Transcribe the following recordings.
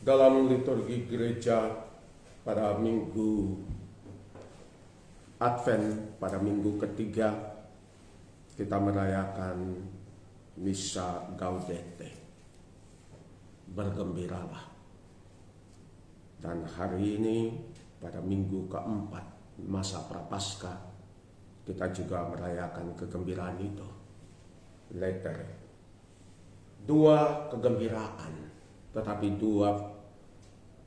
Dalam liturgi gereja pada minggu Advent, pada minggu ketiga, kita merayakan Misa Gaudete, bergembiralah. Dan hari ini pada minggu keempat masa Prapaskah, kita juga merayakan kegembiraan itu, Laetare. Dua kegembiraan, tetapi dua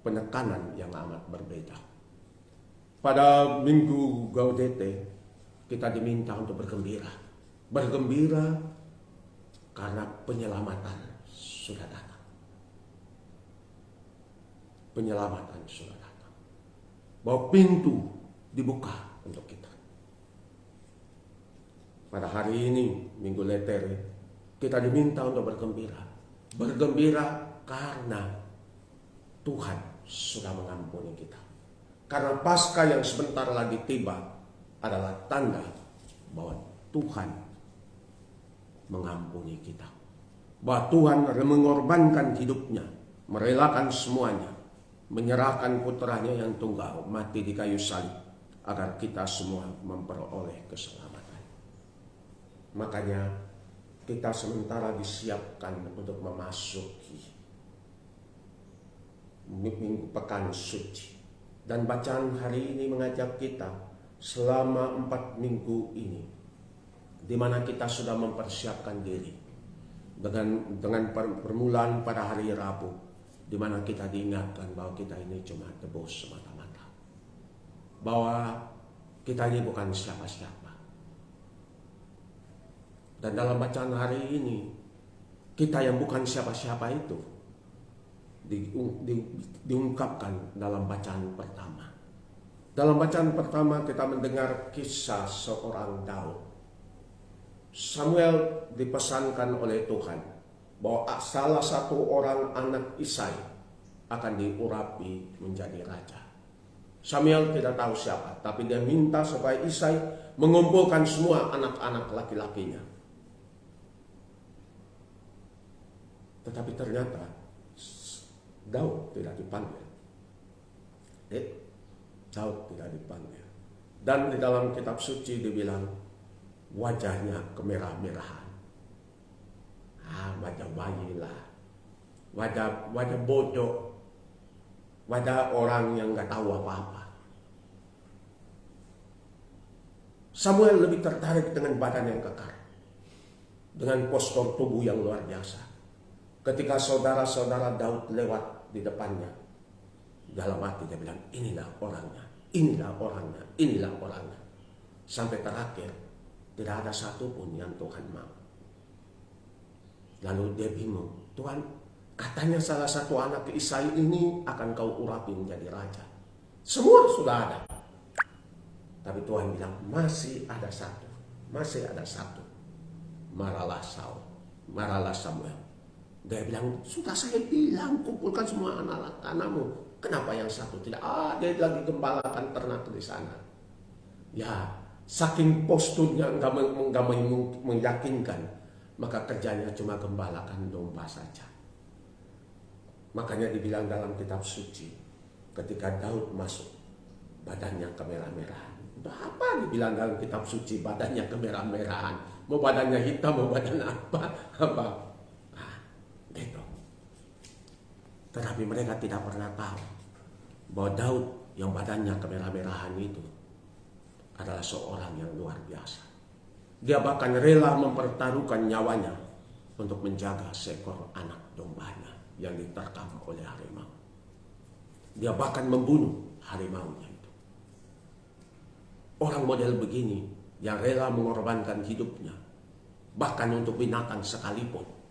penekanan yang amat berbeda. Pada minggu Gaudete, kita diminta untuk bergembira. Bergembira karena penyelamatan sudah datang. Penyelamatan sudah datang. Bahwa pintu dibuka untuk kita. Pada hari ini, minggu Laetare, kita diminta untuk bergembira. Bergembira karena Tuhan sudah mengampuni kita. Karena Paskah yang sebentar lagi tiba adalah tanda bahwa Tuhan mengampuni kita. Bahwa Tuhan mengorbankan hidupnya, merelakan semuanya, menyerahkan putranya yang tunggal mati di kayu salib agar kita semua memperoleh keselamatan. Makanya kita sementara disiapkan untuk memasuki minggu pekan suci. Dan bacaan hari ini mengajak kita selama 4 minggu ini, di mana kita sudah mempersiapkan diri dengan permulaan pada hari Rabu, di mana kita diingatkan bahwa kita ini cuma tebus semata-mata, bahwa kita ini bukan siapa-siapa. Dan dalam bacaan hari ini, kita yang bukan siapa-siapa itu diungkapkan dalam bacaan pertama. Dalam bacaan pertama kita mendengar kisah seorang Daud. Samuel dipesankan oleh Tuhan bahwa salah satu orang anak Isai akan diurapi menjadi raja. Samuel tidak tahu siapa, tapi dia minta supaya Isai mengumpulkan semua anak-anak laki-lakinya. Tetapi ternyata Daud tidak dipanggil. Daud tidak dipanggil. Dan di dalam kitab suci dibilang wajahnya kemerah-merahan. Wajah bayi lah. Wajah bodoh. Wajah orang yang gak tahu apa-apa. Samuel lebih tertarik dengan badan yang kekar, dengan postur tubuh yang luar biasa. Ketika saudara-saudara Daud lewat di depannya, dalam hati dia bilang, inilah orangnya, inilah orangnya, inilah orangnya. Sampai terakhir, tidak ada satupun yang Tuhan mau. Lalu dia bingung, Tuhan, katanya salah satu anak Isai ini akan kau urapi menjadi raja. Semua sudah ada. Tapi Tuhan bilang, masih ada satu, masih ada satu. Marahlah Saul, marahlah Samuel. Dia bilang, sudah saya bilang kumpulkan semua anak-anakmu. Kenapa yang satu tidak? Dia lagi gembalakan ternak di sana. Ya, saking posturnya enggak meyakinkan, maka kerjanya cuma gembalakan domba saja. Makanya dibilang dalam kitab suci, ketika Daud masuk, badannya kemerah-merahan. Apa dibilang dalam kitab suci badannya kemerah-merahan? Mau badannya hitam, mau badan apa? Gitu. Tetapi mereka tidak pernah tahu bahwa Daud yang badannya kemerah-merahan itu adalah seorang yang luar biasa. Dia bahkan rela mempertaruhkan nyawanya untuk menjaga seekor anak dombanya yang diterkam oleh harimau. Dia bahkan membunuh harimaunya itu. Orang model begini yang rela mengorbankan hidupnya bahkan untuk binatang sekalipun.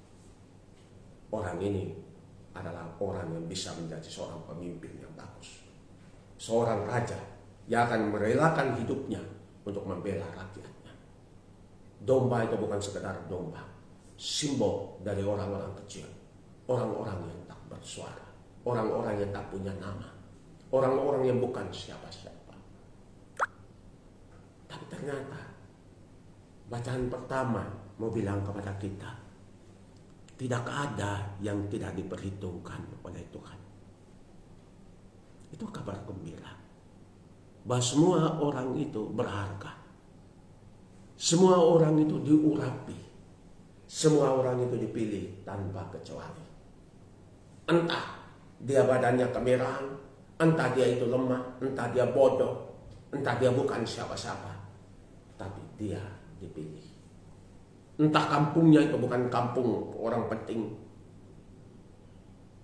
Orang ini adalah orang yang bisa menjadi seorang pemimpin yang bagus. Seorang raja yang akan merelakan hidupnya untuk membela rakyatnya. Domba itu bukan sekedar domba. Simbol dari orang-orang kecil. Orang-orang yang tak bersuara. Orang-orang yang tak punya nama. Orang-orang yang bukan siapa-siapa. Tapi ternyata bacaan pertama mau bilang kepada kita, tidak ada yang tidak diperhitungkan oleh Tuhan. gembira. Bahwa semua orang itu berharga. Semua orang itu diurapi. Semua orang itu dipilih tanpa kecuali. Entah dia badannya kemerahan, entah dia itu lemah, entah dia bodoh, entah dia bukan siapa-siapa, tapi dia dipilih. Entah kampungnya itu bukan kampung orang penting.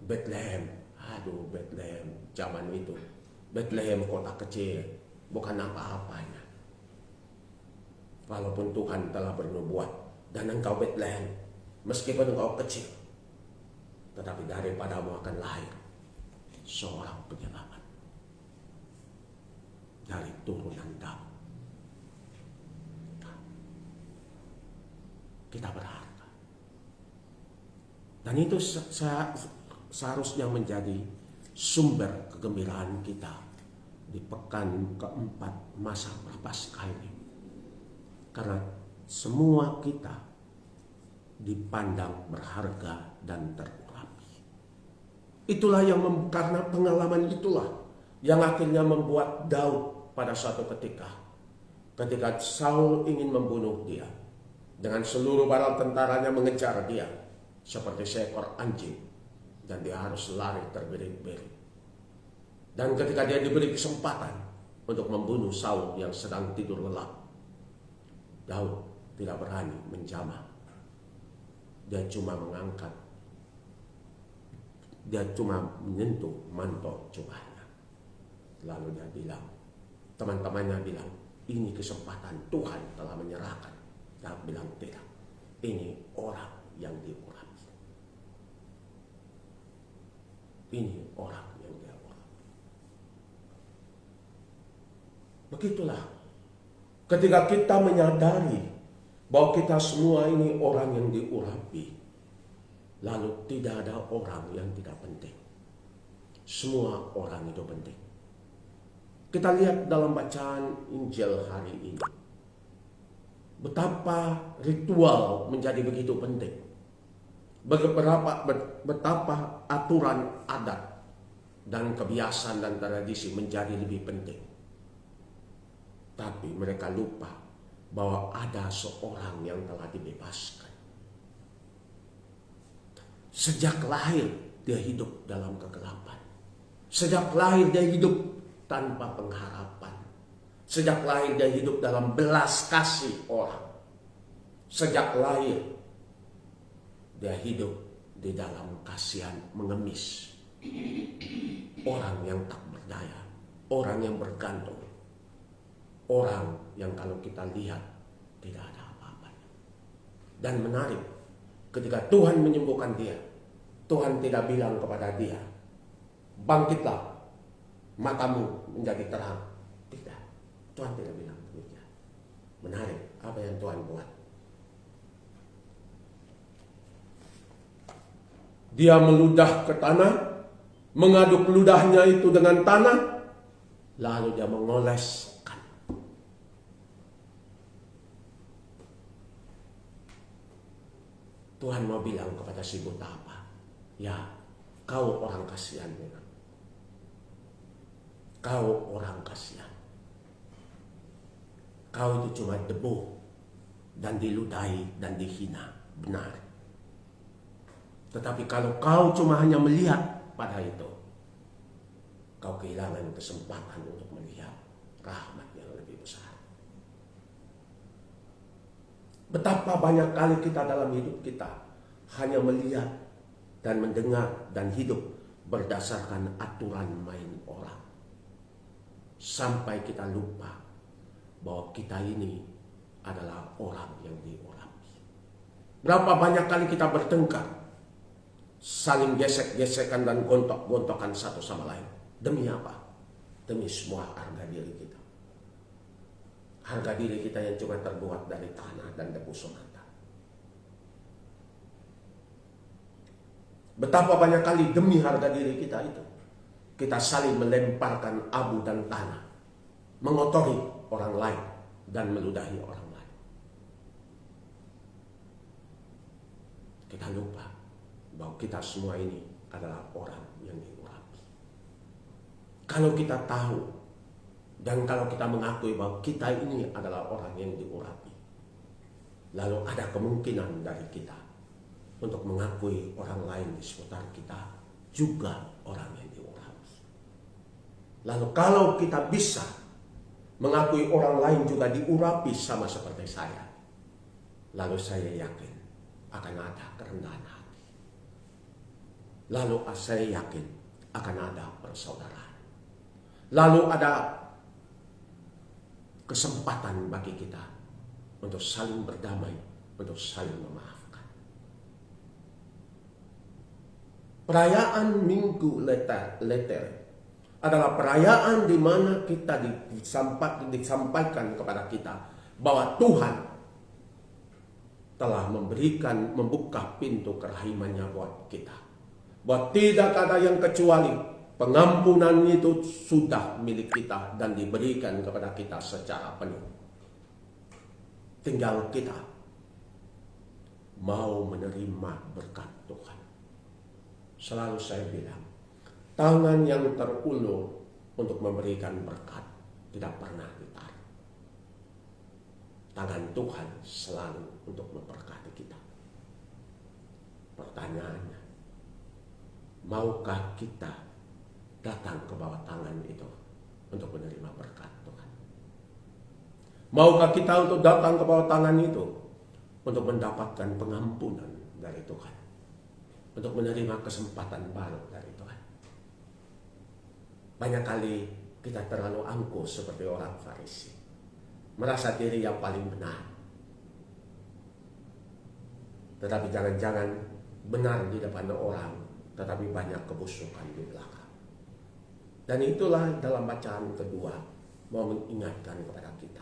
Bethlehem, aduh Bethlehem zaman itu. Bethlehem kota kecil, bukan apa-apanya. Walaupun Tuhan telah bernubuat, dan engkau Bethlehem, meskipun engkau kecil, tetapi daripadamu akan lahir seorang penyelamat dari turunan Daud. Kita berharga. Dan itu seharusnya menjadi sumber kegembiraan kita di pekan keempat masa Prapaskah ini. Karena semua kita dipandang berharga dan terurapi. Itulah yang karena pengalaman itulah yang akhirnya membuat Daud pada suatu ketika Saul ingin membunuh dia, dengan seluruh bala tentaranya mengejar dia seperti seekor anjing, dan dia harus lari terbirit-birit. Dan ketika dia diberi kesempatan untuk membunuh Saul yang sedang tidur lelap, Daud tidak berani menjamah. Dia cuma menyentuh mantel jubahnya. Lalu dia bilang, teman-temannya bilang, ini kesempatan Tuhan telah menyerahkan. Daud bilang tidak, ini orang yang diurapi. Ini orang yang diurapi. Begitulah ketika kita menyadari bahwa kita semua ini orang yang diurapi, lalu tidak ada orang yang tidak penting. Semua orang itu penting. Kita lihat dalam bacaan Injil hari ini, betapa ritual menjadi begitu penting. Betapa aturan adat dan kebiasaan dan tradisi menjadi lebih penting. Tapi mereka lupa bahwa ada seorang yang telah dibebaskan. Sejak lahir dia hidup dalam kegelapan. Sejak lahir dia hidup tanpa pengharapan. Sejak lahir dia hidup dalam belas kasih orang. Sejak lahir dia hidup di dalam kasihan mengemis. Orang yang tak berdaya, orang yang bergantung, orang yang kalau kita lihat tidak ada apa-apanya. Dan menarik, ketika Tuhan menyembuhkan dia, Tuhan tidak bilang kepada dia, bangkitlah, matamu menjadi terang. Tidak, Tuhan tidak bilang demikian. Menarik apa yang Tuhan buat. Dia meludah ke tanah, mengaduk ludahnya itu dengan tanah, lalu dia mengoles. Tuhan mau bilang kepada si buta apa? Ya, kau orang kasihan memang. Kau orang kasihan. Kau itu cuma debu dan diludahi dan dihina. Benar. Tetapi kalau kau cuma hanya melihat pada itu, kau kehilangan kesempatan untuk melihat rahmat yang lebih besar. Betapa banyak kali kita dalam hidup kita hanya melihat dan mendengar dan hidup berdasarkan aturan main orang. Sampai kita lupa bahwa kita ini adalah orang yang diurapi. Berapa banyak kali kita bertengkar, saling gesek-gesekan dan gontok-gontokan satu sama lain. Demi apa? Demi semua harga diri kita. Harga diri kita yang cuma terbuat dari tanah dan debu semata. Betapa banyak kali demi harga diri kita itu, kita saling melemparkan abu dan tanah, mengotori orang lain dan meludahi orang lain. Kita lupa bahwa kita semua ini adalah orang yang diurapi. Kalau kita tahu dan kalau kita mengakui bahwa kita ini adalah orang yang diurapi, lalu ada kemungkinan dari kita untuk mengakui orang lain di sekitar kita juga orang yang diurapi. Lalu kalau kita bisa mengakui orang lain juga diurapi sama seperti saya, lalu saya yakin akan ada kerendahan hati. Lalu saya yakin akan ada persaudaraan. Lalu ada kesempatan bagi kita untuk saling berdamai, untuk saling memaafkan. Perayaan Minggu Leter adalah perayaan di mana kita disampaikan kepada kita bahwa Tuhan telah membuka pintu kerahimannya buat kita. Bahwa tidak ada yang kecuali pengampunan itu sudah milik kita dan diberikan kepada kita secara penuh. Tinggal kita mau menerima berkat Tuhan. Selalu saya bilang, tangan yang terulur untuk memberikan berkat tidak pernah ditarik. Tangan Tuhan selalu untuk memberkati kita. Pertanyaannya, maukah kita datang ke bawah tangan itu untuk menerima berkat Tuhan? Maukah kita untuk datang ke bawah tangan itu untuk mendapatkan pengampunan dari Tuhan, untuk menerima kesempatan baru dari Tuhan? Banyak kali kita terlalu angkuh seperti orang Farisi, merasa diri yang paling benar, tetapi jangan-jangan benar di depan orang, tetapi banyak kebusukan di belakang. Dan itulah dalam bacaan kedua mau mengingatkan kepada kita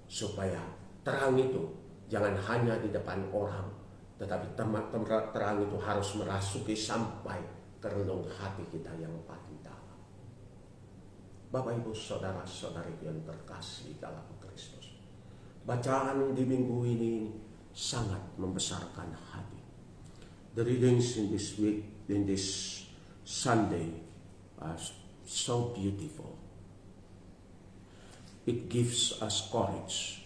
supaya terang itu jangan hanya di depan orang, tetapi terang itu harus merasuki sampai ke relung hati kita yang paling dalam. Bapak Ibu saudara-saudari yang terkasih dalam Kristus, bacaan di minggu ini sangat membesarkan hati. The readings in this week, in this Sunday, are so beautiful. It gives us courage.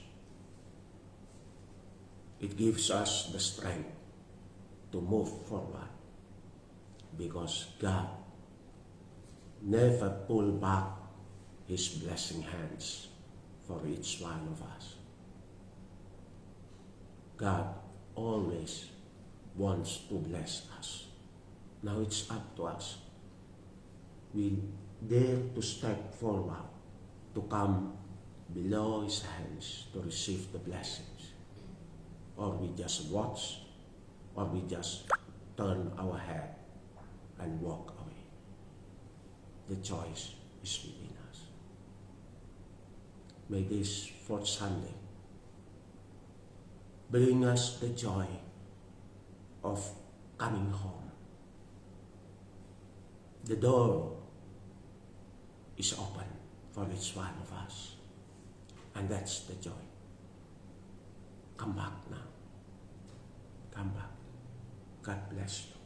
It gives us the strength to move forward, because God never pull back His blessing hands for each one of us. God always wants to bless us. Now it's up to us. We dare to step forward, to come below His hands to receive the blessings. Or we just watch, or we just turn our head and walk away. The choice is within us. May this fourth Sunday bring us the joy of coming home. The door is open for each one of us, and that's the joy. Come back now. Come back. God bless you.